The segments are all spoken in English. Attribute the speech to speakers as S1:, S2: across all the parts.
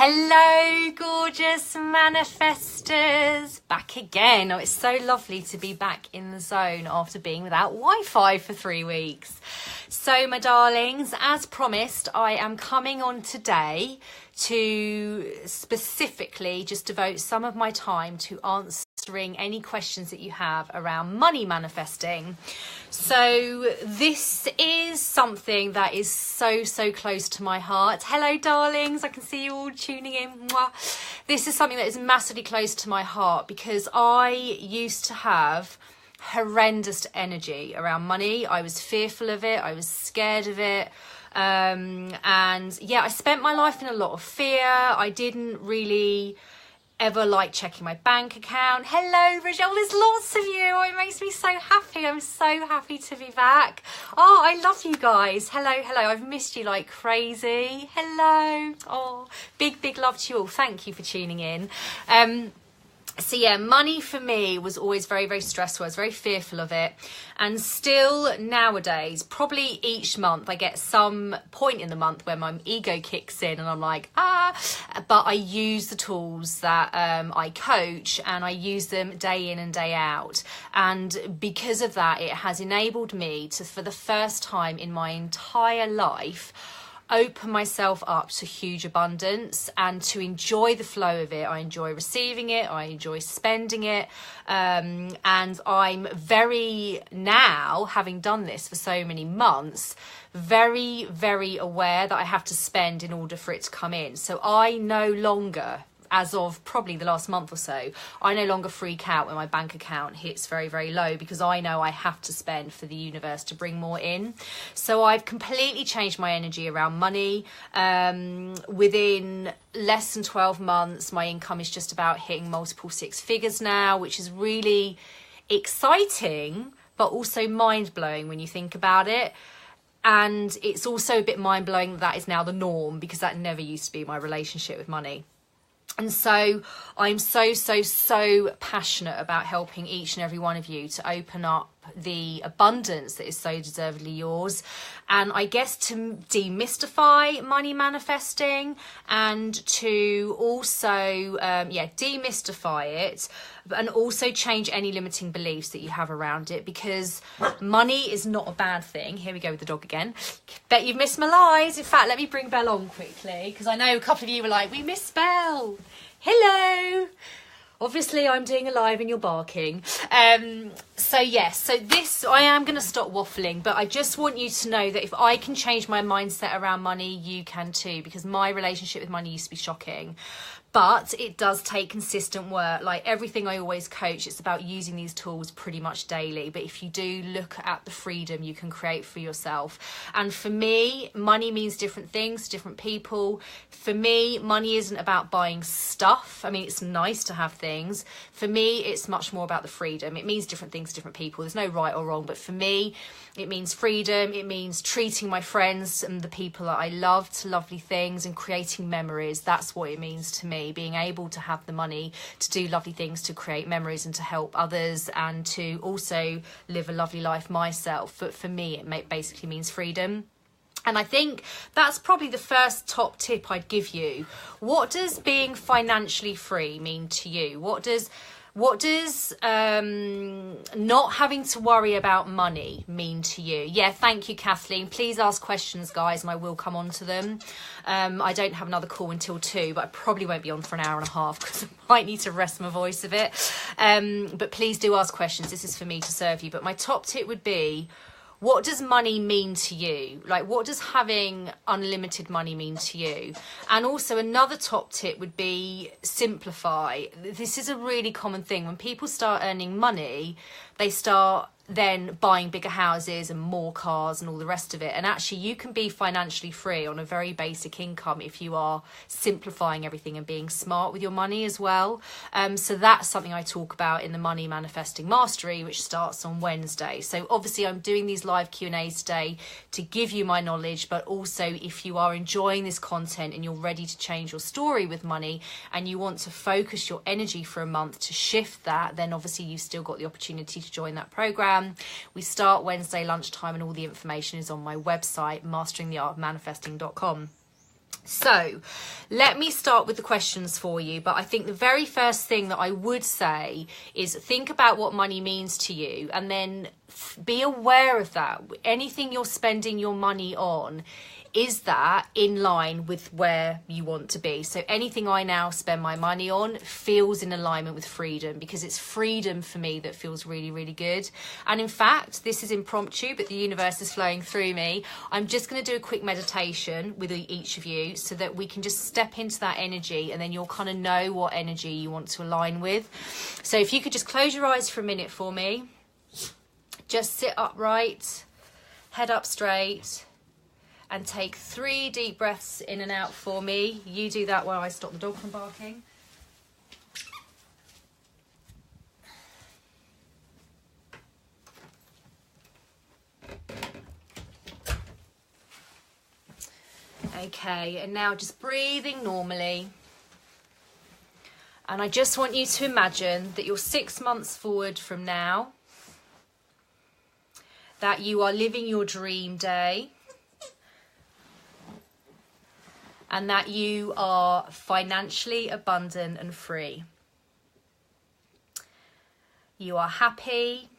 S1: Hello, gorgeous manifestors. Back again. Oh, it's so lovely to be back in the zone after being without Wi-Fi for 3 weeks. So, my darlings, as promised, I am coming on today to specifically just devote some of my time to answering any questions that you have around money manifesting. So this is something that is so close to my heart. Hello, darlings. I can see you all tuning in. Mwah. This is something that is massively close to my heart because I used to have horrendous energy around money. I was fearful of it. I was scared of it. And yeah, I spent my life in a lot of fear. I didn't really ever like checking my bank account. Hello, Rachel, there's lots of you. Oh, it makes me so happy. I'm so happy to be back. Oh, I love you guys. Hello. I've missed you like crazy. Hello. Oh, big love to you all. Thank you for tuning in. So yeah, money for me was always very stressful. I was very fearful of it. And still nowadays, probably each month, I get some point in the month where my ego kicks in and I'm like, but I use the tools that I coach and I use them day in and day out. And because of that, it has enabled me to, for the first time in my entire life, open myself up to huge abundance and to enjoy the flow of it. I enjoy receiving it. I enjoy spending it. And I'm very now, having done this for so many months, very aware that I have to spend in order for it to come in. So I no longer, as of probably the last month or so, I no longer freak out when my bank account hits very low because I know I have to spend for the universe to bring more in. So I've completely changed my energy around money. Within less than 12 months, my income is just about hitting multiple 6 figures now, which is really exciting, but also mind-blowing when you think about it. And it's also a bit mind-blowing that is now the norm because that never used to be my relationship with money. And so I'm so passionate about helping each and every one of you to open up the abundance that is so deservedly yours. And I guess to demystify money manifesting and to also, demystify it and also change any limiting beliefs that you have around it, because money is not a bad thing. Here we go with the dog again. Bet you've missed my lies. In fact, let me bring Belle on quickly because I know a couple of you were like, we miss Belle. Hello. Obviously, I'm doing a live and you're barking. So this, I am going to stop waffling, but I just want you to know that if I can change my mindset around money, you can too, because my relationship with money used to be shocking. But it does take consistent work. Like everything I always coach, it's about using these tools pretty much daily. But if you do look at the freedom you can create for yourself. And for me, money means different things to different people. For me, money isn't about buying stuff. I mean, it's nice to have things. For me, it's much more about the freedom. It means different things to different people. There's no right or wrong. But for me, it means freedom. It means treating my friends and the people that I love to lovely things and creating memories. That's what it means to me. Being able to have the money to do lovely things, to create memories and to help others and to also live a lovely life myself. But for me, it basically means freedom. And I think that's probably the first top tip I'd give you. What does being financially free mean to you? What does not having to worry about money mean to you? Yeah, thank you, Kathleen. Please ask questions, guys, and I will come on to them. I don't have another call until 2, but I probably won't be on for an hour and a half because I might need to rest my voice a bit. But please do ask questions. This is for me to serve you. But my top tip would be, what does money mean to you? Like, what does having unlimited money mean to you? And also another top tip would be simplify. This is a really common thing. When people start earning money, they start then buying bigger houses and more cars and all the rest of it. And actually you can be financially free on a very basic income if you are simplifying everything and being smart with your money as well. So that's something I talk about in the Money Manifesting Mastery, which starts on Wednesday. So obviously I'm doing these live Q&As today to give you my knowledge, but also if you are enjoying this content and you're ready to change your story with money and you want to focus your energy for a month to shift that, then obviously you've still got the opportunity to join that program. We start Wednesday lunchtime and all the information is on my website, masteringtheartofmanifesting.com. So let me start with the questions for you. But I think the very first thing that I would say is think about what money means to you, and then be aware of that. Anything you're spending your money on, is that in line with where you want to be? So anything I now spend my money on feels in alignment with freedom, because it's freedom for me that feels really, really good. And in fact, this is impromptu, but the universe is flowing through me. I'm just going to do a quick meditation with each of you so that we can just step into that energy, and then you'll kind of know what energy you want to align with. So if you could just close your eyes for a minute for me. Just sit upright, head up straight, and take 3 deep breaths in and out for me. You do that while I stop the dog from barking. Okay, and now just breathing normally. And I just want you to imagine that you're 6 months forward from now, that you are living your dream day, and that you are financially abundant and free. You are happy.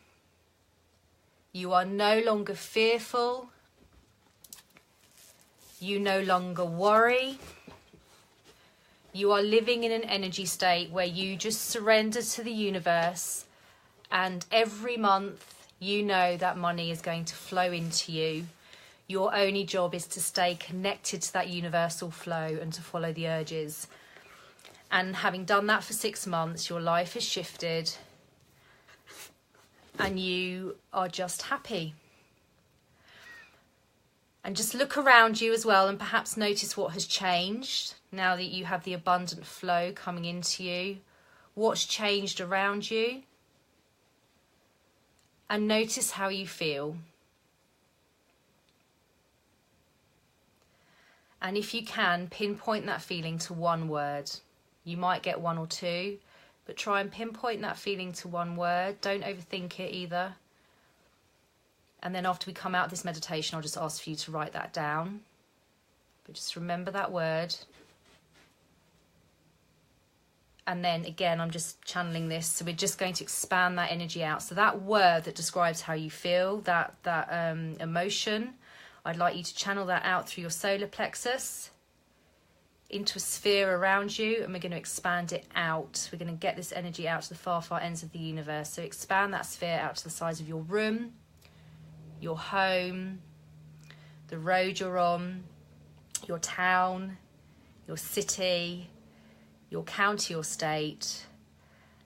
S1: You are no longer fearful. You no longer worry. You are living in an energy state where you just surrender to the universe, and every month you know that money is going to flow into you. Your only job is to stay connected to that universal flow and to follow the urges. And having done that for 6 months, your life has shifted and you are just happy. And just look around you as well, and perhaps notice what has changed now that you have the abundant flow coming into you. What's changed around you? And notice how you feel. And if you can, pinpoint that feeling to one word. You might get 1 or 2, but try and pinpoint that feeling to one word. Don't overthink it either. And then after we come out of this meditation, I'll just ask for you to write that down. But just remember that word. And then again, I'm just channeling this. So we're just going to expand that energy out. So that word that describes how you feel, that emotion, I'd like you to channel that out through your solar plexus into a sphere around you, and we're going to expand it out. We're going to get this energy out to the far, far ends of the universe. So expand that sphere out to the size of your room, your home, the road you're on, your town, your city, your county or state,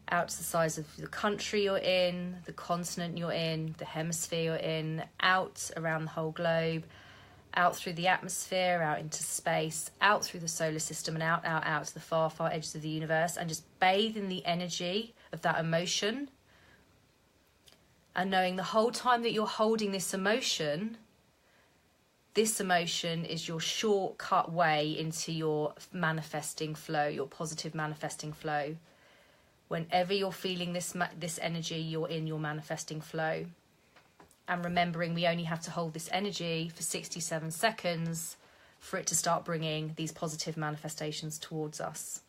S1: out to the size of the country you're in, the continent you're in, the hemisphere you're in, out around the whole globe, out through the atmosphere, out into space, out through the solar system, and out to the far, far edges of the universe, and just bathe in the energy of that emotion. And knowing the whole time that you're holding this emotion is your shortcut way into your manifesting flow, your positive manifesting flow. Whenever you're feeling this energy, you're in your manifesting flow. And remembering we only have to hold this energy for 67 seconds for it to start bringing these positive manifestations towards us.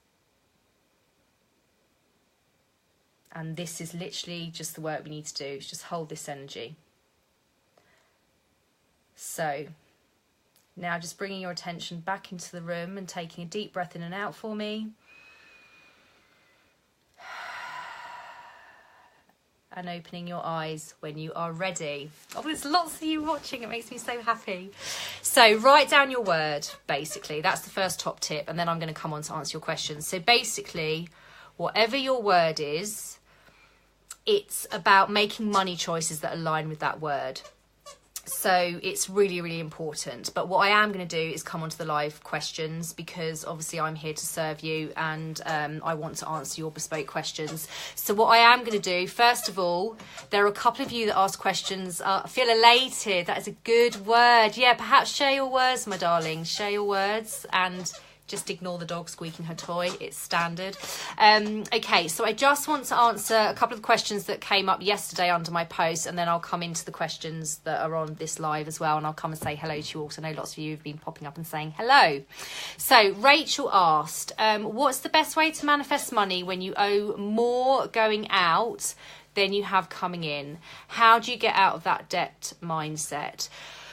S1: And this is literally just the work we need to do, is just hold this energy. So now just bringing your attention back into the room and taking a deep breath in and out for me. And opening your eyes when you are ready. Oh, there's lots of you watching. It makes me so happy. So write down your word, basically. That's the first top tip. And then I'm going to come on to answer your questions. So basically, whatever your word is, it's about making money choices that align with that word. So it's really, really important. But what I am going to do is come on to the live questions, because obviously I'm here to serve you, and I want to answer your bespoke questions. So what I am going to do, first of all, there are a couple of you that asked questions. Feel elated. That is a good word. Yeah, perhaps share your words, my darling. Share your words, and Just ignore the dog squeaking her toy. It's standard. Okay, so I just want to answer a couple of questions that came up yesterday under my post, and then I'll come into the questions that are on this live as well, and I'll come and say hello to you all, because I know lots of you have been popping up and saying hello. So Rachel asked, what's the best way to manifest money when you owe more going out than you have coming in? How do you get out of that debt mindset?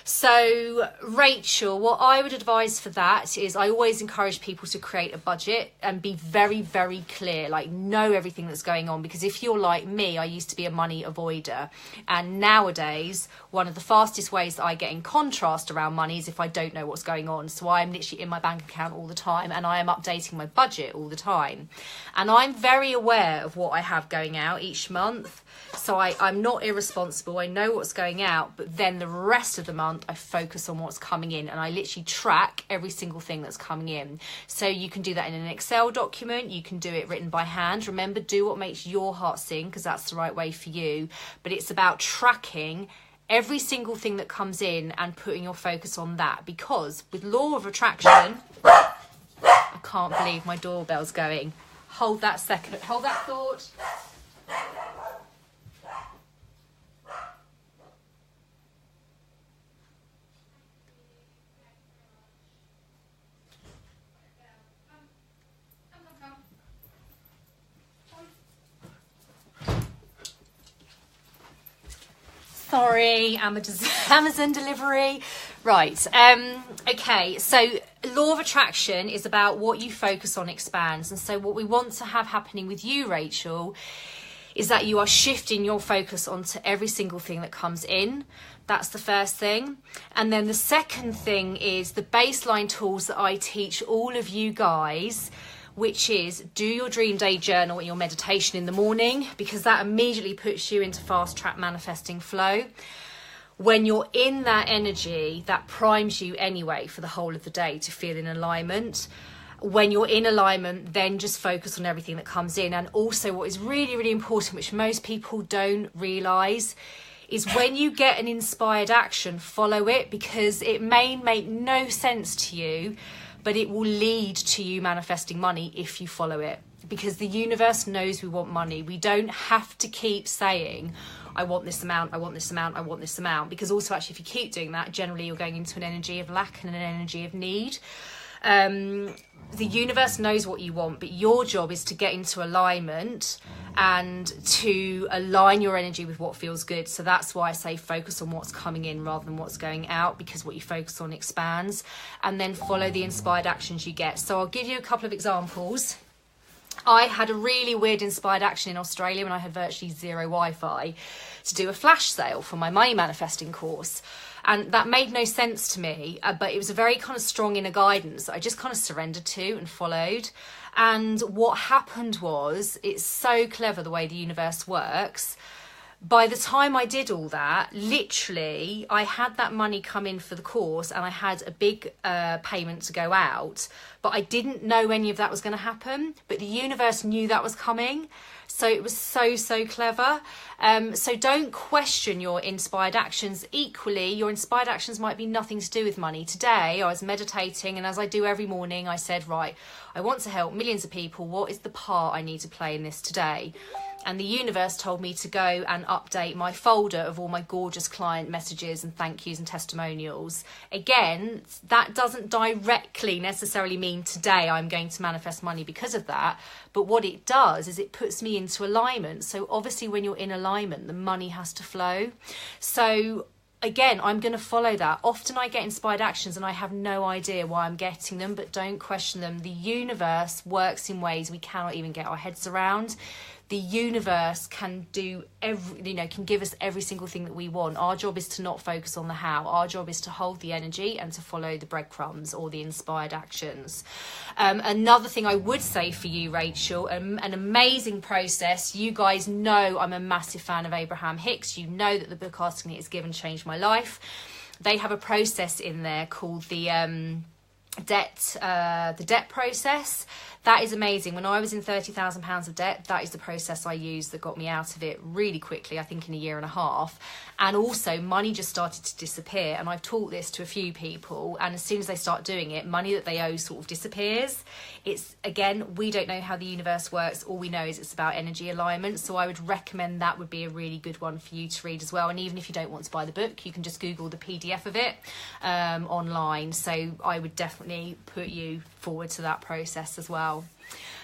S1: So Rachel, what I would advise for that is I always encourage people to create a budget and be very, very clear, like know everything that's going on. Because if you're like me, I used to be a money avoider. And nowadays, one of the fastest ways that I get in contrast around money is if I don't know what's going on. So I'm literally in my bank account all the time, and I am updating my budget all the time. And I'm very aware of what I have going out each month. So I'm not irresponsible. I know what's going out, but then the rest of the month I focus on what's coming in, and I literally track every single thing that's coming in. So you can do that in an Excel document. You can do it written by hand. Remember, do what makes your heart sing, because that's the right way for you. But it's about tracking every single thing that comes in and putting your focus on that, because with law of attraction, I can't believe my doorbell's going. Hold that second. Hold that thought. Sorry, Amazon delivery. Right. Okay, so law of attraction is about what you focus on expands. And so what we want to have happening with you, Rachel, is that you are shifting your focus onto every single thing that comes in. That's the first thing. And then the second thing is the baseline tools that I teach all of you guys, which is do your dream day journal and your meditation in the morning, because that immediately puts you into fast track manifesting flow. When you're in that energy, that primes you anyway for the whole of the day to feel in alignment. When you're in alignment, then just focus on everything that comes in. And also what is really, really important, which most people don't realize, is when you get an inspired action, follow it, because it may make no sense to you, but it will lead to you manifesting money if you follow it, because the universe knows we want money. We don't have to keep saying, I want this amount, I want this amount, I want this amount, because also actually if you keep doing that, generally you're going into an energy of lack and an energy of need. The universe knows what you want, but your job is to get into alignment and to align your energy with what feels good. So that's why I say focus on what's coming in rather than what's going out, because what you focus on expands, and then follow the inspired actions you get. So I'll give you a couple of examples. I had a really weird inspired action in Australia when I had virtually zero Wi-Fi to do a flash sale for my money manifesting course. And that made no sense to me, but it was a very kind of strong inner guidance that I just kind of surrendered to and followed. And what happened was, it's so clever the way the universe works. By the time I did all that, literally, I had that money come in for the course and I had a big payment to go out, but I didn't know any of that was going to happen, but the universe knew that was coming. So it was so, so clever. So don't question your inspired actions. Equally, your inspired actions might be nothing to do with money. Today, I was meditating, and as I do every morning, I said, right, I want to help millions of people. What is the part I need to play in this today? And the universe told me to go and update my folder of all my gorgeous client messages and thank yous and testimonials. Again, that doesn't directly necessarily mean today I'm going to manifest money because of that. But what it does is it puts me into alignment. So obviously when you're in alignment, the money has to flow. So again, I'm going to follow that. Often I get inspired actions and I have no idea why I'm getting them, but don't question them. The universe works in ways we cannot even get our heads around. The universe can do can give us every single thing that we want. Our job is to not focus on the how. Our job is to hold the energy and to follow the breadcrumbs or the inspired actions. Another thing I would say for you, Rachel, an amazing process. You guys know I'm a massive fan of Abraham Hicks. You know that the book Asking It Is Given changed my life. They have a process in there called the the debt process. That is amazing. When I was in £30,000 of debt, that is the process I used that got me out of it really quickly, I think in a year and a half. And also money just started to disappear. And I've taught this to a few people. And as soon as they start doing it, money that they owe sort of disappears. It's, again, we don't know how the universe works. All we know is it's about energy alignment. So I would recommend that would be a really good one for you to read as well. And even if you don't want to buy the book, you can just Google the PDF of it online. So I would definitely put you forward to that process as well.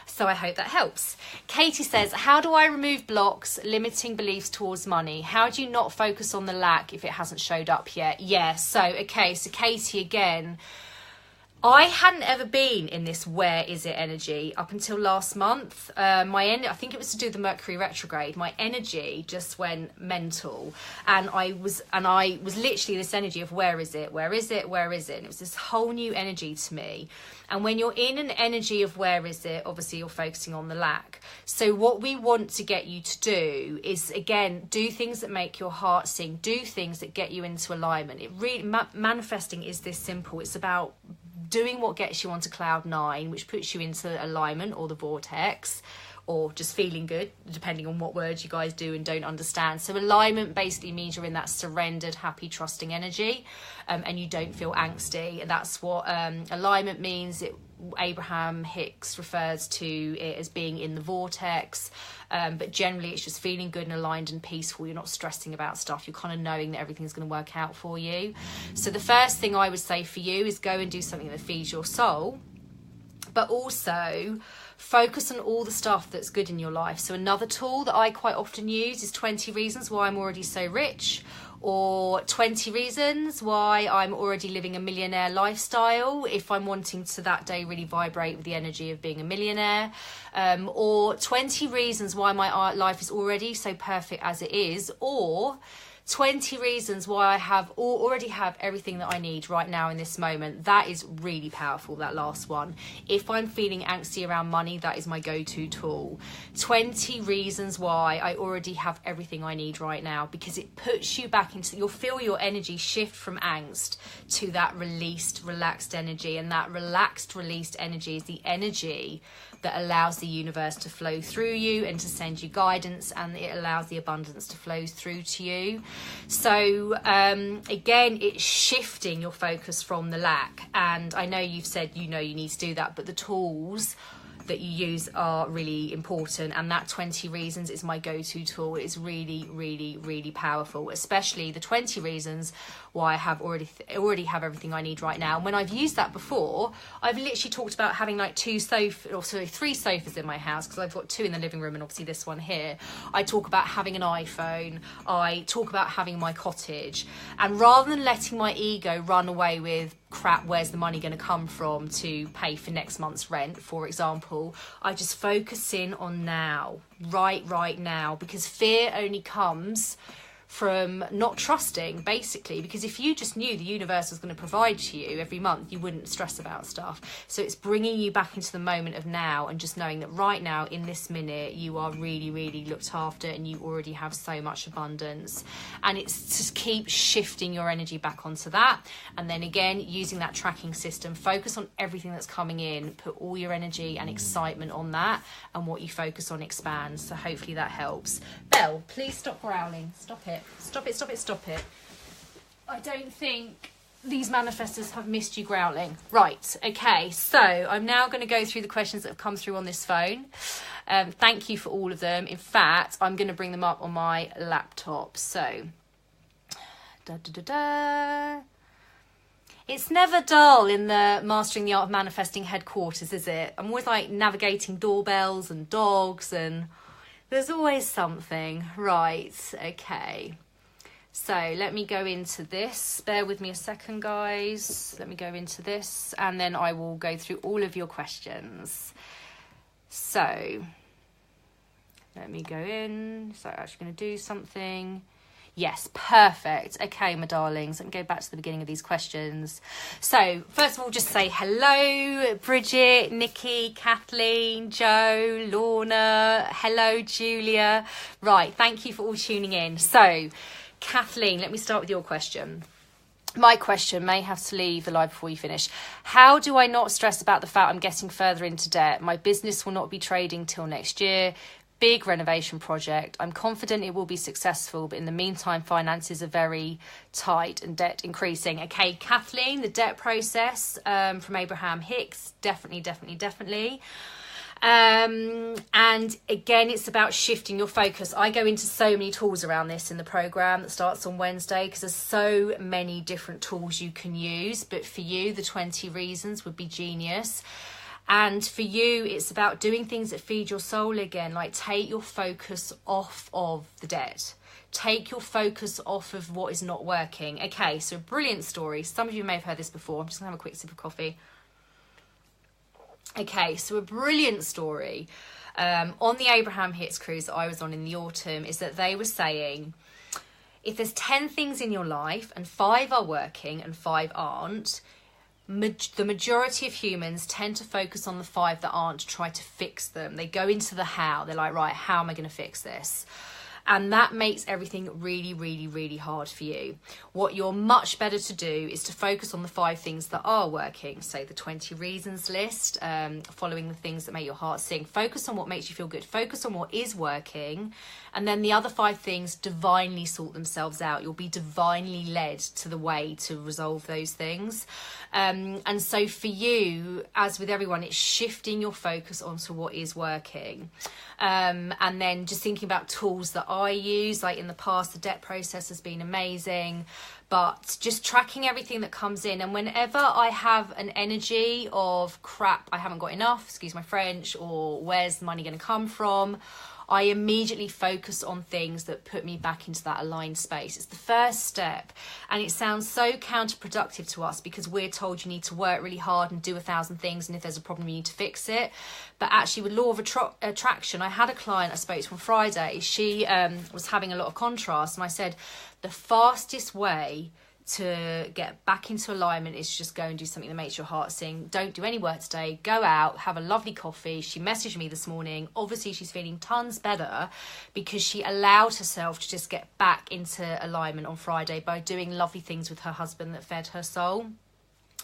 S1: So I hope that helps. Katie says, how do I remove blocks, limiting beliefs towards money? How do you not focus on the lack if it hasn't showed up yet? Yeah, so, okay, so Katie, again, I hadn't ever been in this where is it energy up until last month. I think it was to do with the Mercury retrograde. My energy just went mental, and I was literally this energy of where is it, where is it, where is it? And it was this whole new energy to me. And when you're in an energy of where is it, obviously you're focusing on the lack. So what we want to get you to do is, again, do things that make your heart sing, do things that get you into alignment. It really manifesting is this simple. It's about doing what gets you onto cloud 9, which puts you into alignment or the vortex, or just feeling good, depending on what words you guys do and don't understand. So alignment basically means you're in that surrendered, happy, trusting energy, and you don't feel angsty. And that's what alignment means. Abraham Hicks refers to it as being in the vortex, but generally it's just feeling good and aligned and peaceful. You're not stressing about stuff. You're kind of knowing that everything's going to work out for you. So the first thing I would say for you is go and do something that feeds your soul, but also focus on all the stuff that's good in your life. So another tool that I quite often use is 20 reasons why I'm already so rich, or 20 reasons why I'm already living a millionaire lifestyle if I'm wanting to that day really vibrate with the energy of being a millionaire, or 20 reasons why my life is already so perfect as it is, or 20 reasons why I already have everything that I need right now in this moment. That is really powerful, that last one. If I'm feeling angsty around money, that is my go-to tool. 20 reasons why I already have everything I need right now, because it puts you back into, you'll feel your energy shift from angst to that released, relaxed energy. And that relaxed, released energy is the energy that allows the universe to flow through you and to send you guidance, and it allows the abundance to flow through to you. So again, it's shifting your focus from the lack. And I know you've said you need to do that, but the tools that you use are really important, and that 20 reasons is my go-to tool. It's really, really, really powerful, especially the 20 reasons why I have already have everything I need right now. And when I've used that before, I've literally talked about having like 3 sofas in my house, because I've got 2 in the living room and obviously this one here. I talk about having an iPhone, I talk about having my cottage, and rather than letting my ego run away with crap, where's the money going to come from to pay for next month's rent, for example, I just focus in on now, right now, because fear only comes from not trusting, basically, because if you just knew the universe was going to provide to you every month, you wouldn't stress about stuff. So it's bringing you back into the moment of now, and just knowing that right now in this minute you are really, really looked after, and you already have so much abundance. And it's just keep shifting your energy back onto that, and then again using that tracking system, focus on everything that's coming in, put all your energy and excitement on that, and what you focus on expands. So hopefully that helps. Belle, please stop growling. Stop it. Stop it. I don't think these manifestors have missed you growling. Right, okay, so I'm now going to go through the questions that have come through on this phone. Thank you for all of them. In fact, I'm going to bring them up on my laptop. So, It's never dull in the Mastering the Art of Manifesting headquarters, is it? I'm always like navigating doorbells and dogs, and there's always something. Right, okay. So let me go into this. Bear with me a second, guys. Let me go into this, and then I will go through all of your questions. So let me go in. So I'm actually going to do something. Yes, perfect. Okay, my darlings, let me go back to the beginning of these questions. So first of all, just say hello, Bridget, Nikki, Kathleen, Joe, Lorna. Hello, Julia. Right, thank you for all tuning in. So Kathleen, let me start with your question. My question, may have to leave the live before you finish. How do I not stress about the fact I'm getting further into debt? My business will not be trading till next year. Big renovation project. I'm confident it will be successful, but in the meantime, finances are very tight and debt increasing. Okay, Kathleen, the debt process from Abraham Hicks, definitely. And again, it's about shifting your focus. I go into so many tools around this in the program that starts on Wednesday, because there's so many different tools you can use. But for you, the 20 reasons would be genius. And for you, it's about doing things that feed your soul again. Like, take your focus off of the debt. Take your focus off of what is not working. Okay, so a brilliant story. Some of you may have heard this before. I'm just gonna have a quick sip of coffee. Okay, so a brilliant story on the Abraham Hicks cruise that I was on in the autumn is that they were saying, if there's 10 things in your life and 5 are working and 5 aren't, the majority of humans tend to focus on the 5 that aren't to try to fix them. They go into the how. They're like, right, how am I going to fix this? And that makes everything really hard for you. What you're much better to do is to focus on the 5 things that are working. Say the 20 reasons list, following the things that make your heart sing. Focus on what makes you feel good. Focus on what is working. And then the other 5 things divinely sort themselves out. You'll be divinely led to the way to resolve those things. And so for you, as with everyone, it's shifting your focus onto what is working. And then just thinking about tools that I use. Like in the past, the debt process has been amazing. But just tracking everything that comes in. And whenever I have an energy of crap, I haven't got enough, excuse my French, or where's the money going to come from, I immediately focus on things that put me back into that aligned space. It's the first step. And it sounds so counterproductive to us because we're told you need to work really hard and do 1,000 things. And if there's a problem, you need to fix it. But actually with law of attraction, I had a client I spoke to on Friday. She was having a lot of contrast. And I said, the fastest way to get back into alignment is just go and do something that makes your heart sing. Don't do any work today. Go out, have a lovely coffee. She messaged me this morning. Obviously, she's feeling tons better because she allowed herself to just get back into alignment on Friday by doing lovely things with her husband that fed her soul.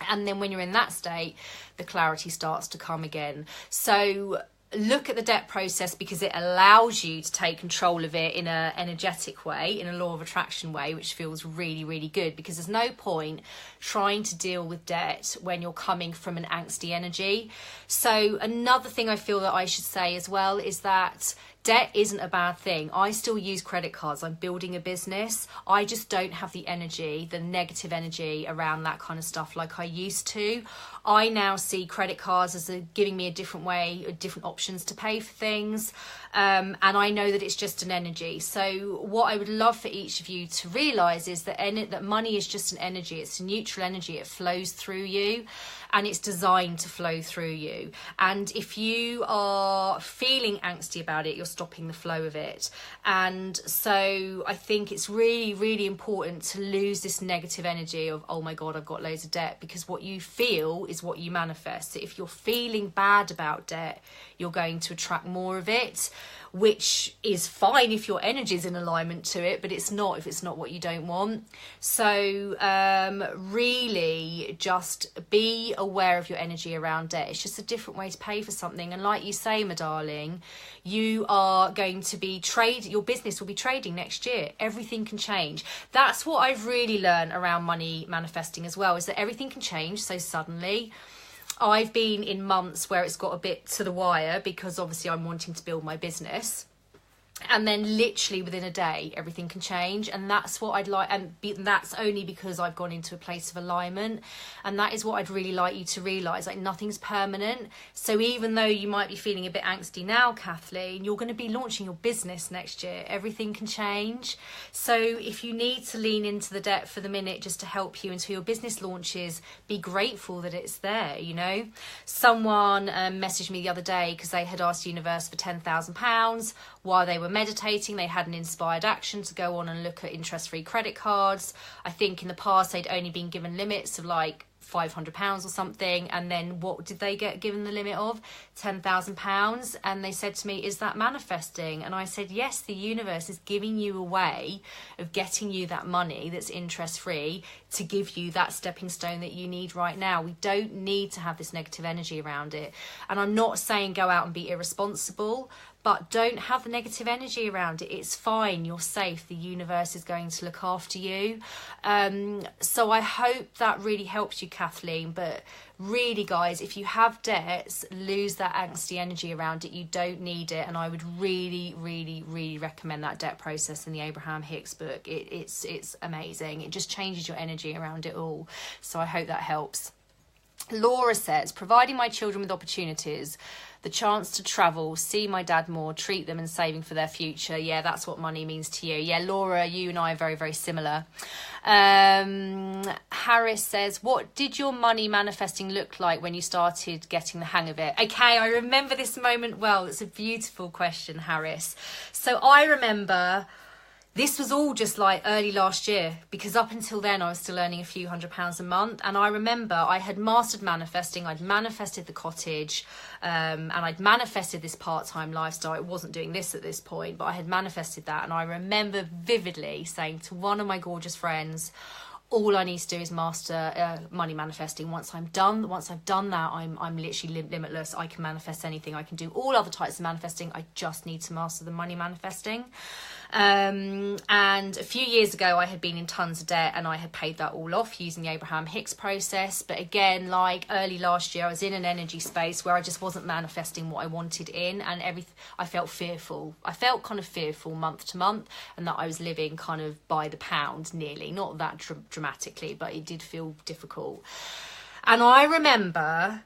S1: And then when you're in that state, the clarity starts to come again. So look at the debt process because it allows you to take control of it in an energetic way, in a law of attraction way, which feels really good, because there's no point trying to deal with debt when you're coming from an angsty energy. So another thing I feel that I should say as well is that debt isn't a bad thing. I still use credit cards. I'm building a business. I just don't have the energy, the negative energy around that kind of stuff like I used to. I now see credit cards as giving me a different way, different options to pay for things. And I know that it's just an energy. So what I would love for each of you to realise is that money is just an energy. It's a neutral energy. It flows through you and it's designed to flow through you. And if you are feeling angsty about it, you're stopping the flow of it. And so I think it's really important to lose this negative energy of, oh my God, I've got loads of debt, because what you feel is what you manifest. So if you're feeling bad about debt, you're going to attract more of it, which is fine if your energy is in alignment to it, but it's not if it's not what you don't want. So really just be aware of your energy around debt. It's just a different way to pay for something. And like you say, my darling, you are going to be your business will be trading next year. Everything can change. That's what I've really learned around money manifesting as well, is that everything can change so suddenly. I've been in months where it's got a bit to the wire because obviously I'm wanting to build my business. And then literally within a day, everything can change. And that's what I'd like. And that's only because I've gone into a place of alignment. And that is what I'd really like you to realise. Like, nothing's permanent. So even though you might be feeling a bit angsty now, Kathleen, you're going to be launching your business next year. Everything can change. So if you need to lean into the debt for the minute just to help you until your business launches, be grateful that it's there, you know. Someone messaged me the other day because they had asked the universe for £10,000 while they were meditating. They had an inspired action to go on and look at interest-free credit cards. I think in the past they'd only been given limits of like £500 or something, and then what did they get given the limit of? £10,000. And they said to me, is that manifesting? And I said, yes, the universe is giving you a way of getting you that money that's interest free to give you that stepping stone that you need right now. We don't need to have this negative energy around it. And I'm not saying go out and be irresponsible, but don't have the negative energy around it. It's fine. You're safe. The universe is going to look after you. So I hope that really helps you, Kathleen. But really, guys, if you have debts, lose that angsty energy around it. You don't need it. And I would really, really, really recommend that debt process in the Abraham Hicks book. It's amazing. It just changes your energy around it all. So I hope that helps. Laura says, providing my children with opportunities, the chance to travel, see my dad more, treat them and saving for their future. Yeah, that's what money means to you. Yeah, Laura, you and I are very, very similar. Harris says, what did your money manifesting look like when you started getting the hang of it? Okay, I remember this moment well. It's a beautiful question, Harris. So I remember... this was all just like early last year, because up until then I was still earning a few £100s a month. And I remember I had mastered manifesting. I'd manifested the cottage, and I'd manifested this part-time lifestyle. I wasn't doing this at this point, but I had manifested that. And I remember vividly saying to one of my gorgeous friends, all I need to do is master money manifesting. Once I've done that, I'm literally limitless. I can manifest anything. I can do all other types of manifesting. I just need to master the money manifesting. And a few years ago I had been in tons of debt, and I had paid that all off using the Abraham Hicks process. But again, like early last year, I was in an energy space where I just wasn't manifesting what I wanted in, and I felt fearful. I felt kind of fearful month to month, and that I was living kind of by the pound nearly, not that dramatically, but it did feel difficult. And I remember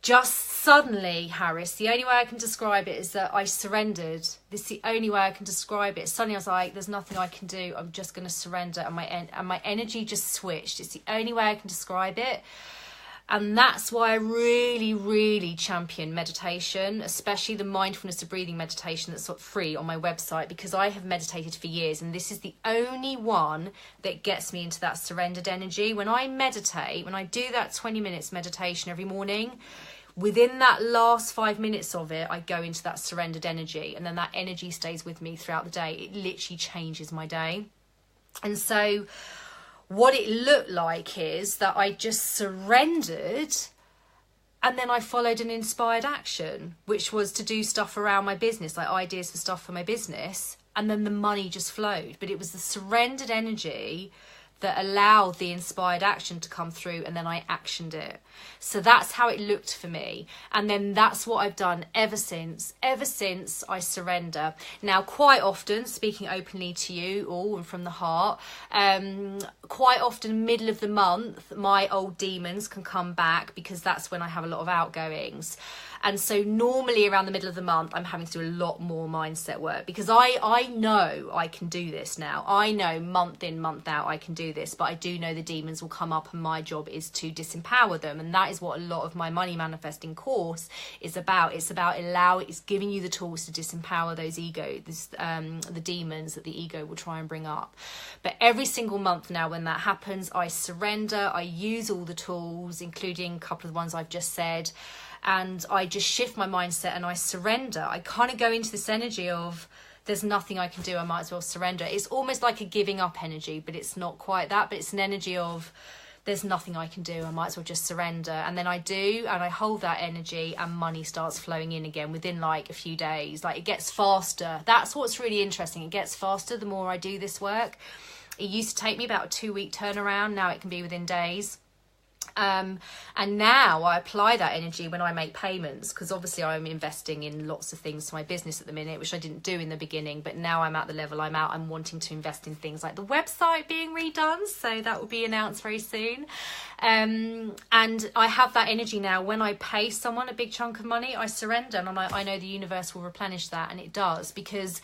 S1: just suddenly, Harris, the only way I can describe it is that I surrendered. This is the only way I can describe it. Suddenly I was like, there's nothing I can do. I'm just going to surrender. And my energy just switched. It's the only way I can describe it. And that's why I really, really champion meditation, especially the mindfulness of breathing meditation that's free on my website, because I have meditated for years, and this is the only one that gets me into that surrendered energy. When I meditate, when I do that 20 minutes meditation every morning, within that last 5 minutes of it, I go into that surrendered energy, and then that energy stays with me throughout the day. It literally changes my day. And so what it looked like is that I just surrendered, and then I followed an inspired action, which was to do stuff around my business, like ideas for stuff for my business, and then the money just flowed. But it was the surrendered energy that allowed the inspired action to come through, and then I actioned it. So that's how it looked for me. And then that's what I've done ever since I surrender. Now, quite often, speaking openly to you all and from the heart, quite often middle of the month, my old demons can come back, because that's when I have a lot of outgoings. And so normally around the middle of the month, I'm having to do a lot more mindset work, because I know I can do this now. I know month in, month out, I can do this, but I do know the demons will come up, and my job is to disempower them. And that is what a lot of my money manifesting course is about. It's giving you the tools to disempower those the demons that the ego will try and bring up. But every single month now, when that happens, I surrender. I use all the tools, including a couple of the ones I've just said, and I just shift my mindset and I surrender. I kind of go into this energy of, there's nothing I can do, I might as well surrender. It's almost like a giving up energy, but it's not quite that. But it's an energy of, there's nothing I can do, I might as well just surrender. And then I do, and I hold that energy, and money starts flowing in again within like a few days. Like, it gets faster. That's what's really interesting. It gets faster the more I do this work. It used to take me about a 2-week turnaround. Now it can be within days. And now I apply that energy when I make payments, because obviously I'm investing in lots of things to my business at the minute, which I didn't do in the beginning, but now I'm at the level I'm at. I'm wanting to invest in things like the website being redone, so that will be announced very soon. And I have that energy now. When I pay someone a big chunk of money, I surrender, and I know the universe will replenish that, and it does, because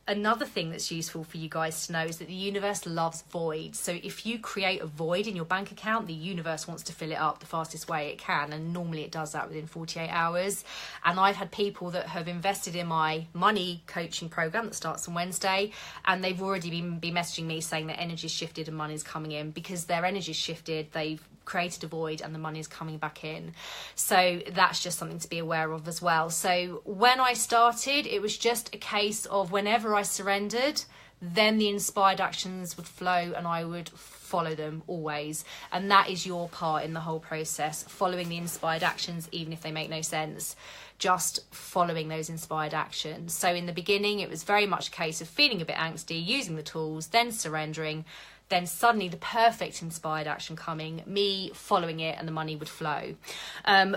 S1: another thing that's useful for you guys to know is that the universe loves voids. So if you create a void in your bank account, the universe wants to fill it up the fastest way it can, and normally it does that within 48 hours. And I've had people that have invested in my money coaching program that starts on Wednesday, and they've already been messaging me saying that energy's shifted and money's coming in because their energy's shifted. They've created a void and the money is coming back in. So that's just something to be aware of as well. So when I started, it was just a case of whenever I surrendered, then the inspired actions would flow and I would follow them always. And that is your part in the whole process, following the inspired actions, even if they make no sense, just following those inspired actions. So in the beginning, it was very much a case of feeling a bit angsty, using the tools, then surrendering, then suddenly the perfect inspired action coming, me following it, and the money would flow.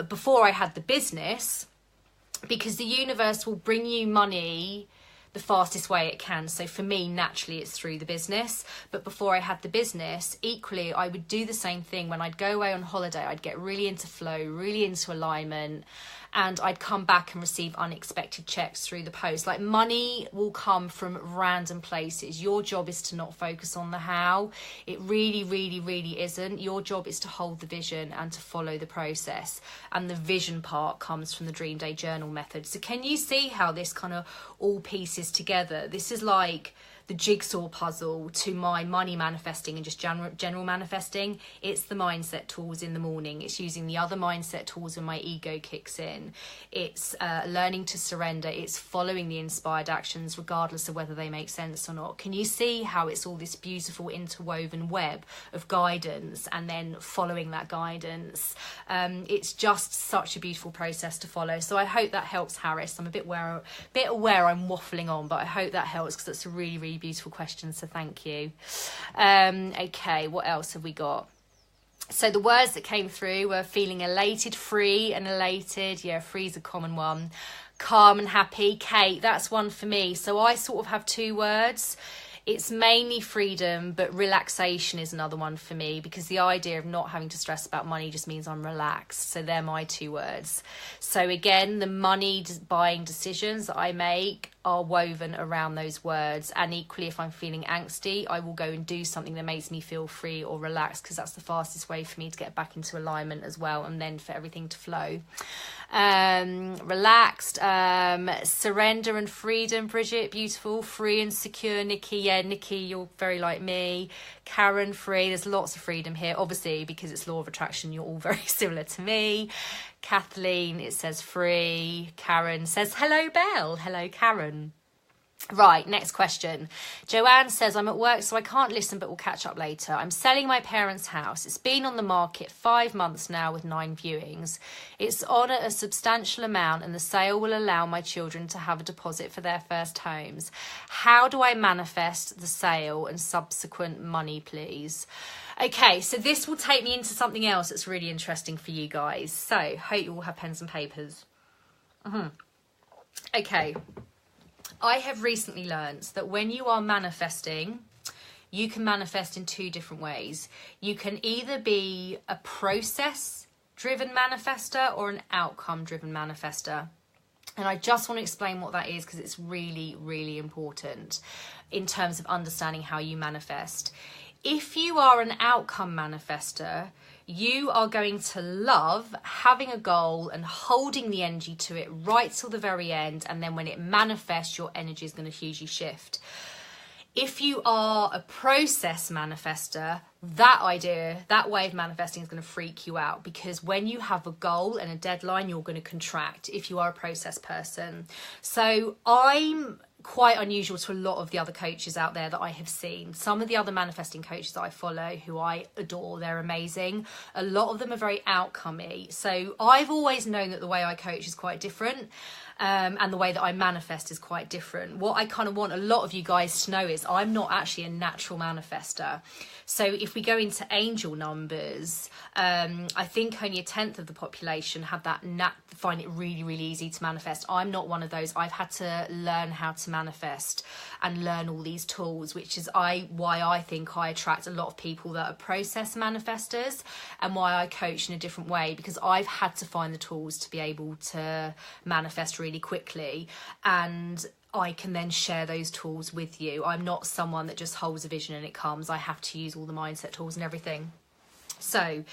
S1: Before I had the business, because the universe will bring you money the fastest way it can. So for me, naturally, it's through the business. But before I had the business, equally, I would do the same thing. When I'd go away on holiday, I'd get really into flow, really into alignment, and I'd come back and receive unexpected checks through the post. Like, money will come from random places. Your job is to not focus on the how. It really, really, really isn't. Your job is to hold the vision and to follow the process. And the vision part comes from the Dream Day Journal method. So can you see how this kind of all pieces together? This is like the jigsaw puzzle to my money manifesting and just general manifesting. It's the mindset tools in the morning. It's using the other mindset tools when my ego kicks in. It's learning to surrender. It's following the inspired actions regardless of whether they make sense or not. Can you see how it's all this beautiful interwoven web of guidance and then following that guidance? It's just such a beautiful process to follow. So I hope that helps, Harris. I'm a bit aware I'm waffling on, but I hope that helps because it's a really, really beautiful question, so thank you. Okay, what else have we got? So the words that came through were feeling elated, free and elated. Yeah, free is a common one. Calm and happy. Kate, that's one for me. So I sort of have two words. It's mainly freedom, but relaxation is another one for me, because the idea of not having to stress about money just means I'm relaxed. So they're my two words. So again, the money buying decisions that I make are woven around those words. And equally, if I'm feeling angsty, I will go and do something that makes me feel free or relaxed, because that's the fastest way for me to get back into alignment as well, and then for everything to flow. Relaxed, surrender and freedom. Bridget, beautiful. Free and secure. Nikki, yeah, Nikki, you're very like me. Karen, free. There's lots of freedom here, obviously, because it's law of attraction. You're all very similar to me. Kathleen, it says free. Karen says hello, Belle. Hello, Karen. Right, next question. Joanne says, I'm at work, so I can't listen, but we'll catch up later. I'm selling my parents' house. It's been on the market 5 months now with 9 viewings. It's on at a substantial amount, and the sale will allow my children to have a deposit for their first homes. How do I manifest the sale and subsequent money, please? Okay, so this will take me into something else that's really interesting for you guys. So, hope you all have pens and papers. Okay. I have recently learned that when you are manifesting, you can manifest in 2 different ways. You can either be a process-driven manifester or an outcome-driven manifester. And I just want to explain what that is, because it's really, really important in terms of understanding how you manifest. If you are an outcome manifester, you are going to love having a goal and holding the energy to it right till the very end. And then when it manifests, your energy is going to hugely shift. If you are a process manifester, that way of manifesting is going to freak you out, because when you have a goal and a deadline, you're going to contract if you are a process person. So I'm quite unusual to a lot of the other coaches out there that I have seen. Some of the other manifesting coaches that I follow, who I adore, they're amazing. A lot of them are very outcome-y. So I've always known that the way I coach is quite different. And the way that I manifest is quite different. What I kind of want a lot of you guys to know is I'm not actually a natural manifester. So if we go into angel numbers, I think only 1/10 of the population have that find it really, really easy to manifest. I'm not one of those. I've had to learn how to manifest and learn all these tools, which is why I think I attract a lot of people that are process manifestors, and why I coach in a different way, because I've had to find the tools to be able to manifest really quickly, and I can then share those tools with you. I'm not someone that just holds a vision and it comes. I have to use all the mindset tools and everything. So,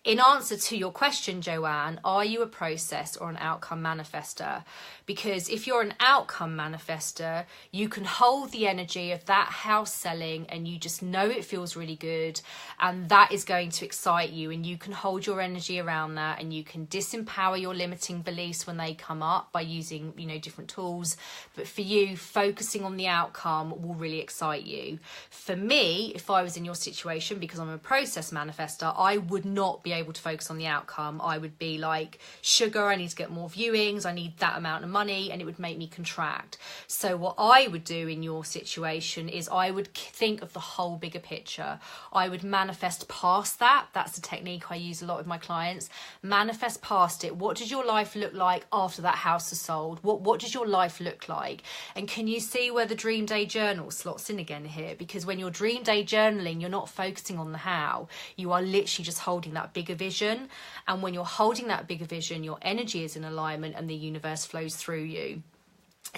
S1: in answer to your question, Joanne, are you a process or an outcome manifester? Because if you're an outcome manifester, you can hold the energy of that house selling and you just know it feels really good, and that is going to excite you, and you can hold your energy around that, and you can disempower your limiting beliefs when they come up by using, you know, different tools. But for you, focusing on the outcome will really excite you. For me, if I was in your situation, because I'm a process manifester, I would not be able to focus on the outcome. I would be like, sugar, I need to get more viewings, I need that amount of money, and it would make me contract. So what I would do in your situation is I would think of the whole bigger picture. I would manifest past that. That's a technique I use a lot with my clients. Manifest past it. What does your life look like after that house is sold? What does your life look like? And can you see where the dream day journal slots in again here? Because when you're dream day journaling, you're not focusing on the how. You are literally just holding that bigger vision. And when you're holding that bigger vision, your energy is in alignment and the universe flows through you.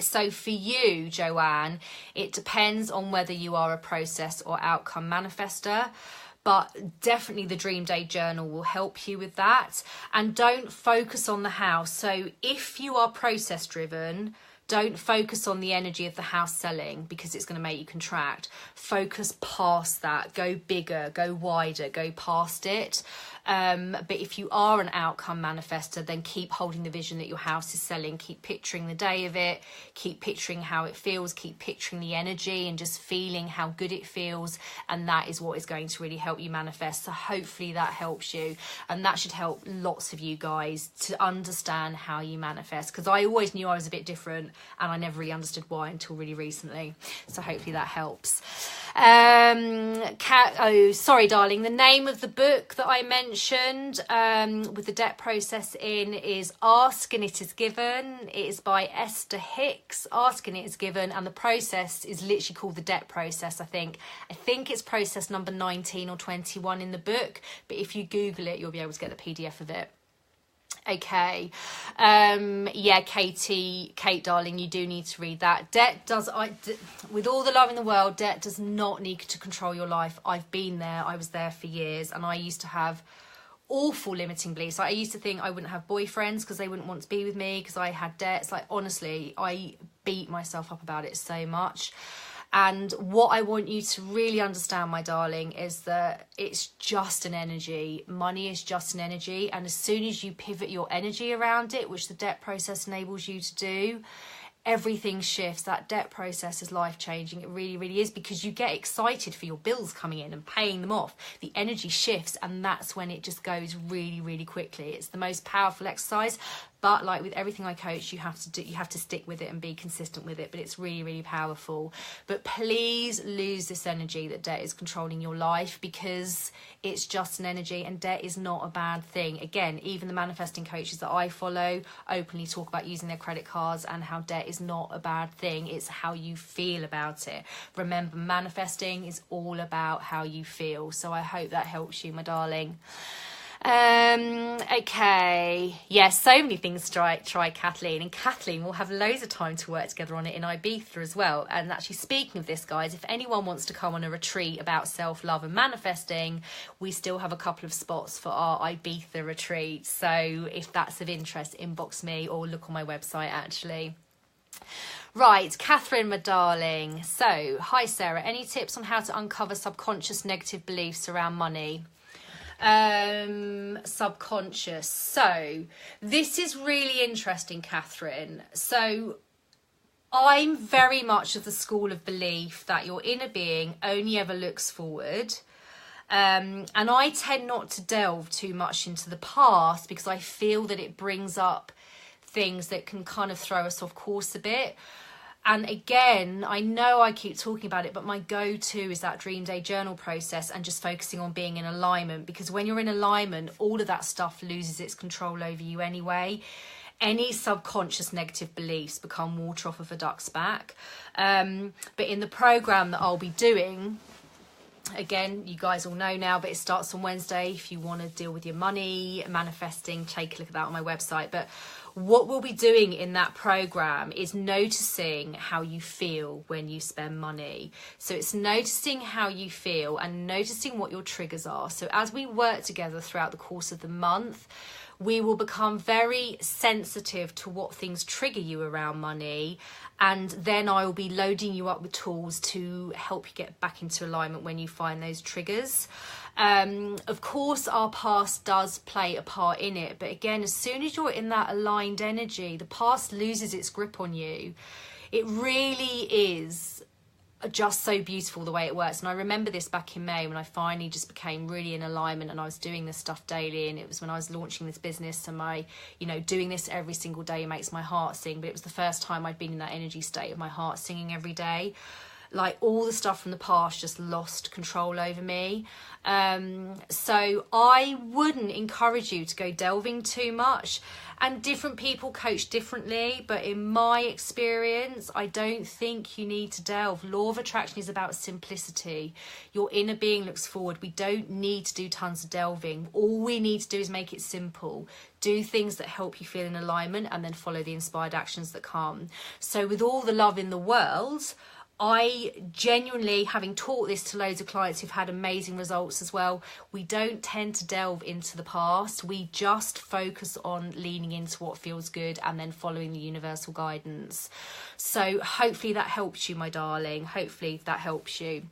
S1: So for you, Joanne, it depends on whether you are a process or outcome manifester, but definitely the Dream Day Journal will help you with that. And don't focus on the house. So if you are process driven, don't focus on the energy of the house selling, because it's going to make you contract. Focus past that. Go bigger, go wider, go past it. But if you are an outcome manifester, then keep holding the vision that your house is selling. Keep picturing the day of it. Keep picturing how it feels. Keep picturing the energy and just feeling how good it feels. And that is what is going to really help you manifest. So hopefully that helps you. And that should help lots of you guys to understand how you manifest. Because I always knew I was a bit different, and I never really understood why until really recently. So hopefully that helps. Sorry, darling. The name of the book that I mentioned with the debt process in is Ask and It Is Given. It is by Esther Hicks. Ask and It Is Given, and the process is literally called the debt process. I think it's process number 19 or 21 in the book, but if you Google it, you'll be able to get the PDF of it. Okay. Yeah, Kate, darling, you do need to read that. With all the love in the world, debt does not need to control your life. I've been there. I was there for years, and I used to have awful limiting beliefs. Like, I used to think I wouldn't have boyfriends because they wouldn't want to be with me because I had debts. Like, honestly, I beat myself up about it so much. And what I want you to really understand, my darling, is that it's just an energy. Money is just an energy. And as soon as you pivot your energy around it, which the debt process enables you to do, everything shifts. That debt process is life-changing. It really, really is, because you get excited for your bills coming in and paying them off. The energy shifts, and that's when it just goes really, really quickly. It's the most powerful exercise. But like with everything I coach, you have to stick with it and be consistent with it. But it's really, really powerful. But please lose this energy that debt is controlling your life, because it's just an energy, and debt is not a bad thing. Again, even the manifesting coaches that I follow openly talk about using their credit cards and how debt is not a bad thing. It's how you feel about it. Remember, manifesting is all about how you feel. So I hope that helps you, my darling. Okay, yes, so many things to try Kathleen, and Kathleen will have loads of time to work together on it in Ibiza as well. And actually, speaking of this, guys, if anyone wants to come on a retreat about self-love and manifesting, we still have a couple of spots for our Ibiza retreat. So if that's of interest, inbox me or look on my website, actually. Right, Catherine, my darling. So, hi Sarah, any tips on how to uncover subconscious negative beliefs around money? Subconscious. So this is really interesting, Catherine. So I'm very much of the school of belief that your inner being only ever looks forward. And I tend not to delve too much into the past, because I feel that it brings up things that can kind of throw us off course a bit. And again, I know I keep talking about it, but my go-to is that Dream Day Journal process and just focusing on being in alignment, because when you're in alignment, all of that stuff loses its control over you anyway. any subconscious negative beliefs become water off of a duck's back. But in the program that I'll be doing, again, you guys all know now, but it starts on Wednesday. If you want to deal with your money, manifesting, take a look at that on my website. But what we'll be doing in that program is noticing how you feel when you spend money. So it's noticing how you feel and noticing what your triggers are. So as we work together throughout the course of the month, we will become very sensitive to what things trigger you around money, and then I will be loading you up with tools to help you get back into alignment when you find those triggers. Of course, our past does play a part in it, but again, as soon as you're in that aligned energy, the past loses its grip on you. It really is just so beautiful the way it works. And I remember this back in May when I finally just became really in alignment and I was doing this stuff daily, and it was when I was launching this business, and my, you know, doing this every single day makes my heart sing. But it was the first time I'd been in that energy state of my heart singing every day. Like, all the stuff from the past just lost control over me. So I wouldn't encourage you to go delving too much. And different people coach differently, but in my experience, I don't think you need to delve. Law of attraction is about simplicity. Your inner being looks forward. We don't need to do tons of delving. All we need to do is make it simple. Do things that help you feel in alignment, and then follow the inspired actions that come. So with all the love in the world, I genuinely, having taught this to loads of clients who've had amazing results as well, we don't tend to delve into the past. We just focus on leaning into what feels good and then following the universal guidance. So hopefully that helps you, my darling. Hopefully that helps you.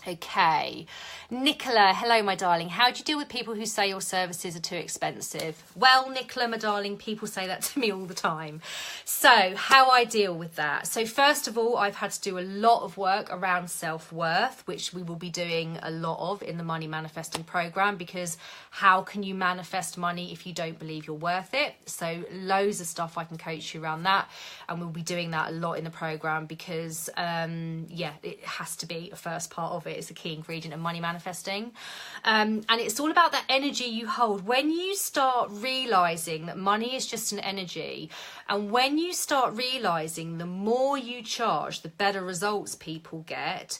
S1: Okay, Nicola, hello my darling. How do you deal with people who say your services are too expensive? Well, Nicola, my darling, people say that to me all the time. So how I deal with that? So first of all, I've had to do a lot of work around self-worth, which we will be doing a lot of in the Money Manifesting program, because how can you manifest money if you don't believe you're worth it? So loads of stuff I can coach you around that, and we'll be doing that a lot in the program because yeah, it has to be a first part of it. It's a key ingredient of money manifesting, and it's all about that energy you hold. When you start realizing that money is just an energy, and when you start realizing the more you charge, the better results people get,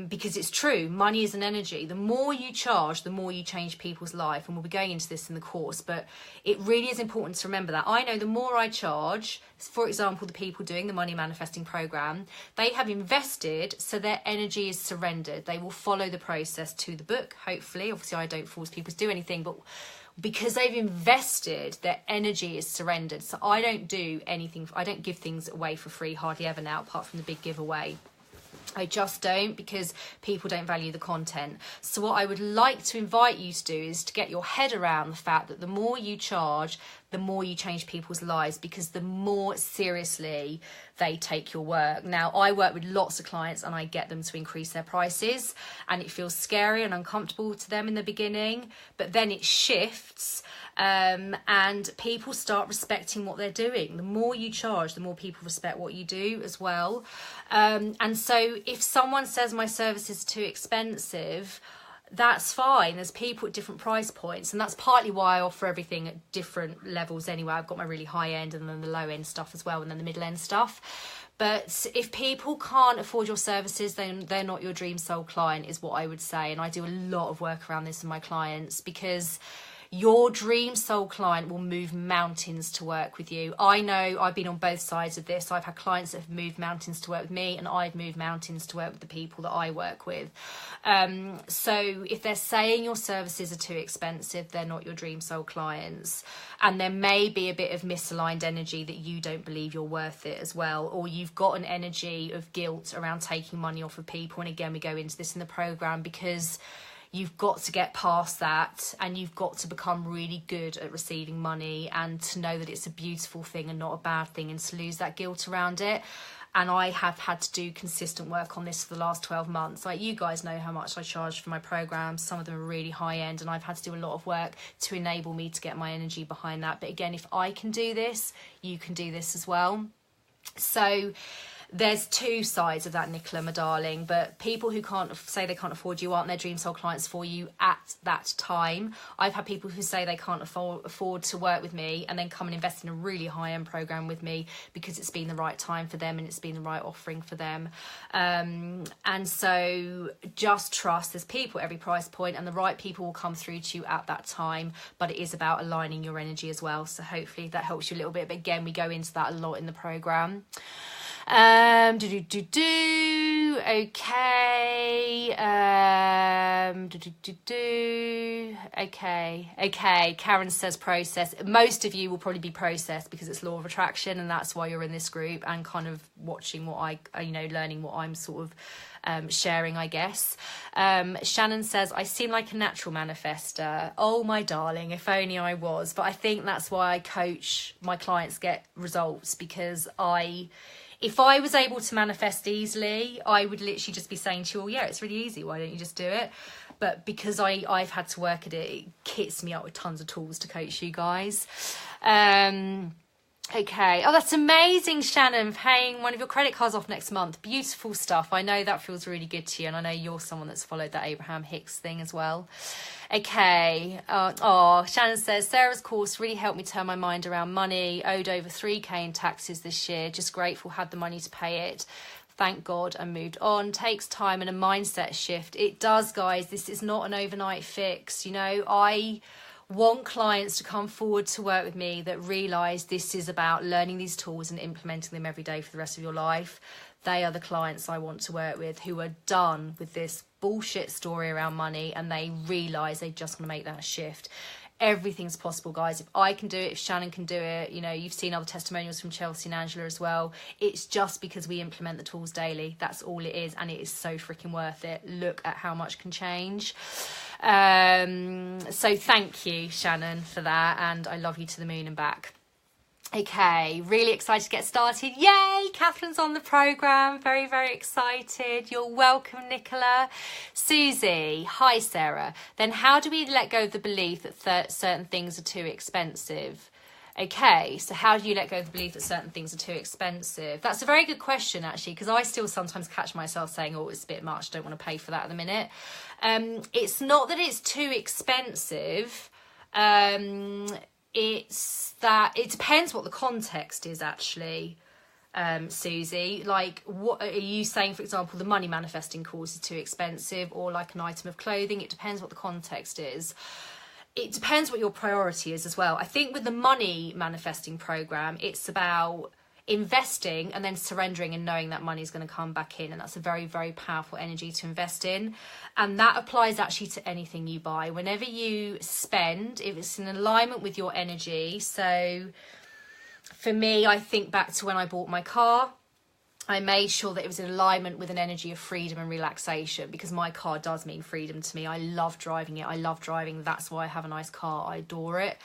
S1: because it's true, money is an energy. The more you charge, the more you change people's life, and we'll be going into this in the course, but it really is important to remember that. I know the more I charge, for example, the people doing the Money Manifesting program, they have invested, so their energy is surrendered. They will follow the process to the book, hopefully. Obviously, I don't force people to do anything, but because they've invested, their energy is surrendered. So I don't do anything, I don't give things away for free, hardly ever now, apart from the big giveaway. I just don't, because people don't value the content. So what I would like to invite you to do is to get your head around the fact that the more you charge, the more you change people's lives, because the more seriously they take your work. Now, I work with lots of clients and I get them to increase their prices, and it feels scary and uncomfortable to them in the beginning, but then it shifts. And people start respecting what they're doing. The more you charge, the more people respect what you do as well. And so if someone says my service is too expensive, that's fine. There's people at different price points, and that's partly why I offer everything at different levels anyway. I've got my really high end and then the low end stuff as well, and then the middle end stuff. But if people can't afford your services, then they're not your dream soul client, is what I would say. And I do a lot of work around this with my clients, because your dream soul client will move mountains to work with you. I know, I've been on both sides of this. I've had clients that have moved mountains to work with me, and I've moved mountains to work with the people that I work with. So if they're saying your services are too expensive, they're not your dream soul clients. And there may be a bit of misaligned energy that you don't believe you're worth it as well, or you've got an energy of guilt around taking money off of people. And again, we go into this in the program, because you've got to get past that, and you've got to become really good at receiving money, and to know that it's a beautiful thing and not a bad thing, and to lose that guilt around it. And I have had to do consistent work on this for the last 12 months. Like, you guys know how much I charge for my programs. Some of them are really high end, and I've had to do a lot of work to enable me to get my energy behind that. But again, if I can do this, you can do this as well. So there's two sides of that, Nicola, my darling. But people who say they can't afford you aren't their dream soul clients for you at that time. I've had people who say they can't afford to work with me and then come and invest in a really high-end program with me because it's been the right time for them and it's been the right offering for them. And so just trust there's people at every price point, and the right people will come through to you at that time. But it is about aligning your energy as well. So hopefully that helps you a little bit. But again, we go into that a lot in the program. Okay. Okay. Karen says process. Most of you will probably be processed because it's law of attraction, and that's why you're in this group and kind of watching what learning what I'm sort of sharing, I guess. Shannon says, I seem like a natural manifester. Oh, my darling, if only I was. But I think that's why I coach my clients get results, because if I was able to manifest easily, I would literally just be saying to you, well, yeah, it's really easy. Why don't you just do it? But because I've had to work at it, it kits me up with tons of tools to coach you guys. Okay. Oh, that's amazing, Shannon, paying one of your credit cards off next month. Beautiful stuff. I know that feels really good to you, and I know you're someone that's followed that Abraham Hicks thing as well. Okay. Shannon says, Sarah's course really helped me turn my mind around money. Owed over 3k in taxes this year. Just grateful had the money to pay it. Thank God and moved on. Takes time and a mindset shift. It does, guys. This is not an overnight fix. You know, I want clients to come forward to work with me that realise this is about learning these tools and implementing them every day for the rest of your life. They are the clients I want to work with who are done with this bullshit story around money, and they realise they just want to make that shift. Everything's possible, guys. If I can do it, if Shannon can do it, you know, you've seen other testimonials from Chelsea and Angela as well. It's just because we implement the tools daily. That's all it is, and it is so freaking worth it. Look at how much can change. So thank you, Shannon, for that, and I love you to the moon and back. Okay, really excited to get started. Yay, Catherine's on the programme. Very, very excited. You're welcome, Nicola. Susie, hi, Sarah. Then how do we let go of the belief that certain things are too expensive? Okay, so how do you let go of the belief that certain things are too expensive? That's a very good question, actually, because I still sometimes catch myself saying, oh, it's a bit much, don't want to pay for that at the minute. It's not that it's too expensive. It's that it depends what the context is, actually, Susie. Like, what are you saying, for example, the money manifesting course is too expensive, or like an item of clothing? It depends what the context is. It depends what your priority is as well. I think with the money manifesting program, it's about investing and then surrendering and knowing that money is going to come back in, and that's a very, very powerful energy to invest in. And that applies actually to anything you buy. Whenever you spend, if it's in alignment with your energy. So for me, I think back to when I bought my car. I made sure that it was in alignment with an energy of freedom and relaxation, because my car does mean freedom to me. I love driving it. I love driving. That's why I have a nice car. I adore it.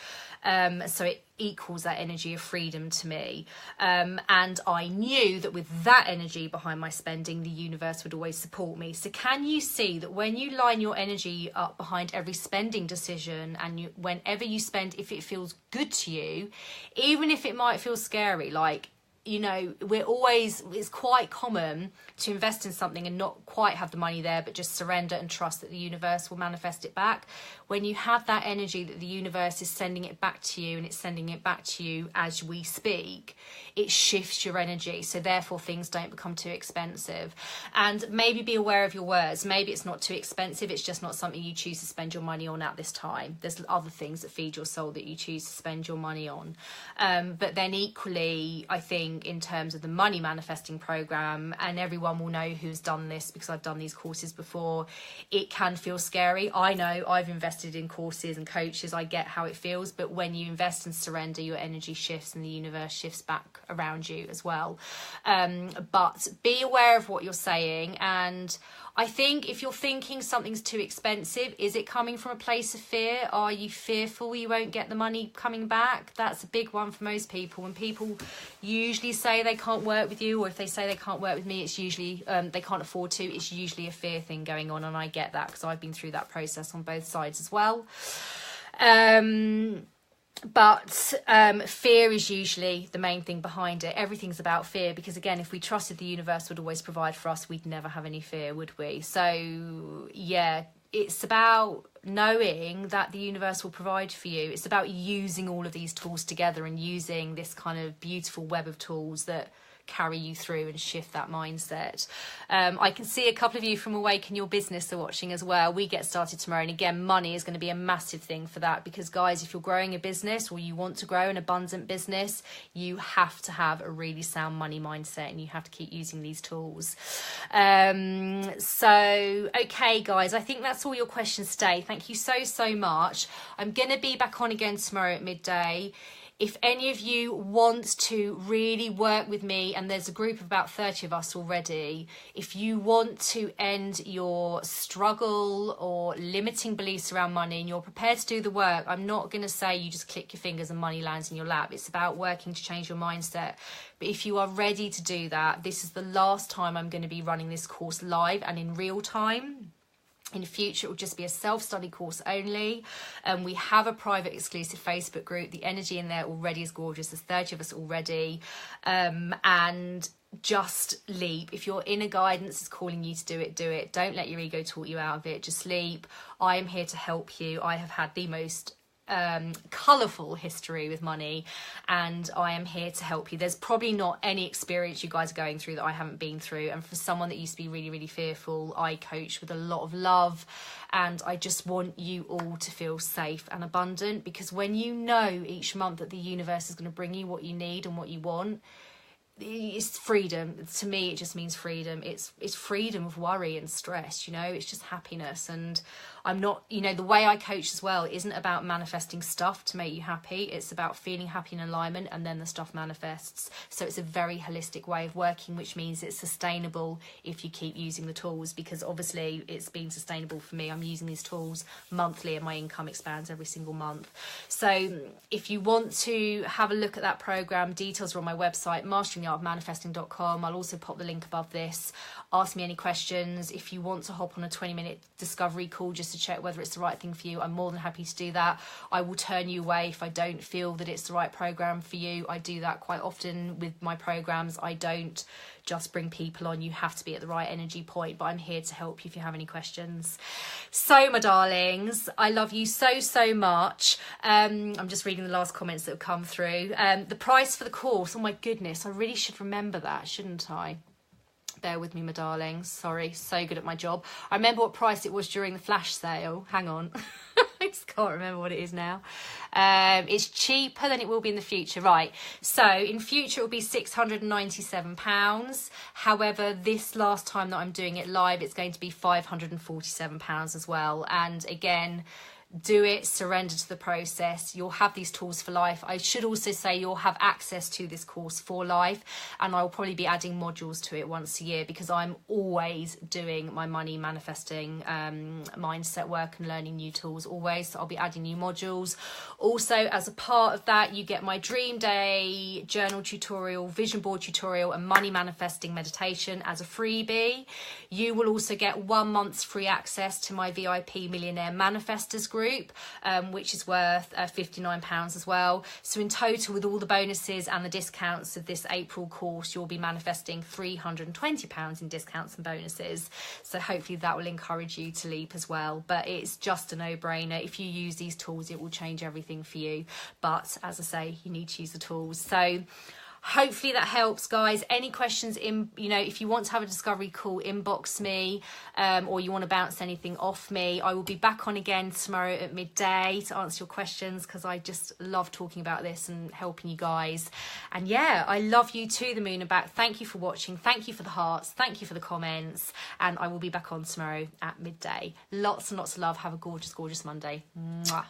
S1: So it equals that energy of freedom to me. And I knew that with that energy behind my spending, the universe would always support me. So can you see that when you line your energy up behind every spending decision, and whenever you spend, if it feels good to you, even if it might feel scary, like, you know, it's quite common to invest in something and not quite have the money there, but just surrender and trust that the universe will manifest it back. When you have that energy that the universe is sending it back to you, and it's sending it back to you as we speak, it shifts your energy. So therefore things don't become too expensive. And maybe be aware of your words. Maybe it's not too expensive. It's just not something you choose to spend your money on at this time. There's other things that feed your soul that you choose to spend your money on. But then equally, I think in terms of the money manifesting program, and everyone will know who's done this because I've done these courses before, it can feel scary. I know I've invested in courses and coaches. I get how it feels, but when you invest and surrender, your energy shifts and the universe shifts back around you as well. But be aware of what you're saying. And I think if you're thinking something's too expensive, is it coming from a place of fear? Are you fearful you won't get the money coming back? That's a big one for most people. When people usually say they can't work with you, or if they say they can't work with me, it's usually they can't afford to. It's usually a fear thing going on, and I get that because I've been through that process on both sides as well. But fear is usually the main thing behind it. Everything's about fear, because again, if we trusted the universe would always provide for us, we'd never have any fear, would we? So yeah, it's about knowing that the universe will provide for you. It's about using all of these tools together and using this kind of beautiful web of tools that carry you through and shift that mindset. I can see a couple of you from Awaken Your Business are watching as well. We get started tomorrow, and again, money is going to be a massive thing for that, because guys, if you're growing a business or you want to grow an abundant business, you have to have a really sound money mindset, and you have to keep using these tools. So okay guys, I think that's all your questions today. Thank you so much. I'm going to be back on again tomorrow at midday. If any of you want to really work with me, and there's a group of about 30 of us already, if you want to end your struggle or limiting beliefs around money and you're prepared to do the work, I'm not going to say you just click your fingers and money lands in your lap. It's about working to change your mindset. But if you are ready to do that, this is the last time I'm going to be running this course live and in real time. In the future, it will just be a self-study course only. We have a private exclusive Facebook group. The energy in there already is gorgeous. There's 30 of us already. And just leap. If your inner guidance is calling you to do it, do it. Don't let your ego talk you out of it. Just leap. I am here to help you. I have had the most colourful history with money, and I am here to help you. There's probably not any experience you guys are going through that I haven't been through, and for someone that used to be really fearful, I coach with a lot of love, and I just want you all to feel safe and abundant, because when you know each month that the universe is going to bring you what you need and what you want, it's freedom. To me, it just means freedom. It's freedom of worry and stress, you know. It's just happiness. And I'm not, you know, the way I coach as well isn't about manifesting stuff to make you happy. It's about feeling happy in alignment, and then the stuff manifests. So it's a very holistic way of working, which means it's sustainable if you keep using the tools, because obviously it's been sustainable for me. I'm using these tools monthly and my income expands every single month. So if you want to have a look at that program, details are on my website, masteringtheartofmanifesting.com. I'll also pop the link above this. Ask me any questions. If you want to hop on a 20-minute discovery call just to check whether it's the right thing for you, I'm more than happy to do that. I will turn you away if I don't feel that it's the right program for you. I do that quite often with my programs. I don't just bring people on. You have to be at the right energy point, but I'm here to help you if you have any questions. So my darlings, I love you so much. I'm just reading the last comments that have come through. The price for the course, oh my goodness, I really should remember that, shouldn't I? Bear with me, my darlings. Sorry, so good at my job. I remember what price it was during the flash sale. Hang on. I just can't remember what it is now. It's cheaper than it will be in the future. Right. So in future, it will be £697. However, this last time that I'm doing it live, it's going to be £547 as well. And again, do it, surrender to the process. You'll have these tools for life. I should also say you'll have access to this course for life, and I'll probably be adding modules to it once a year, because I'm always doing my money manifesting mindset work and learning new tools always. So I'll be adding new modules. Also, as a part of that, you get my dream day journal tutorial, vision board tutorial, and money manifesting meditation as a freebie. You will also get 1 month's free access to my VIP Millionaire Manifestors group, which is worth £59 as well. So in total, with all the bonuses and the discounts of this April course, you'll be manifesting £320 in discounts and bonuses. So hopefully that will encourage you to leap as well. But it's just a no-brainer. If you use these tools, it will change everything for you. But as I say, you need to use the tools. So hopefully that helps, guys. Any questions, if you want to have a discovery call, inbox me, or you want to bounce anything off me. I will be back on again tomorrow at midday to answer your questions, because I just love talking about this and helping you guys. And yeah, I love you to the moon and back. Thank you for watching. Thank you for the hearts. Thank you for the comments. And I will be back on tomorrow at midday. Lots and lots of love. Have a gorgeous Monday. Mwah.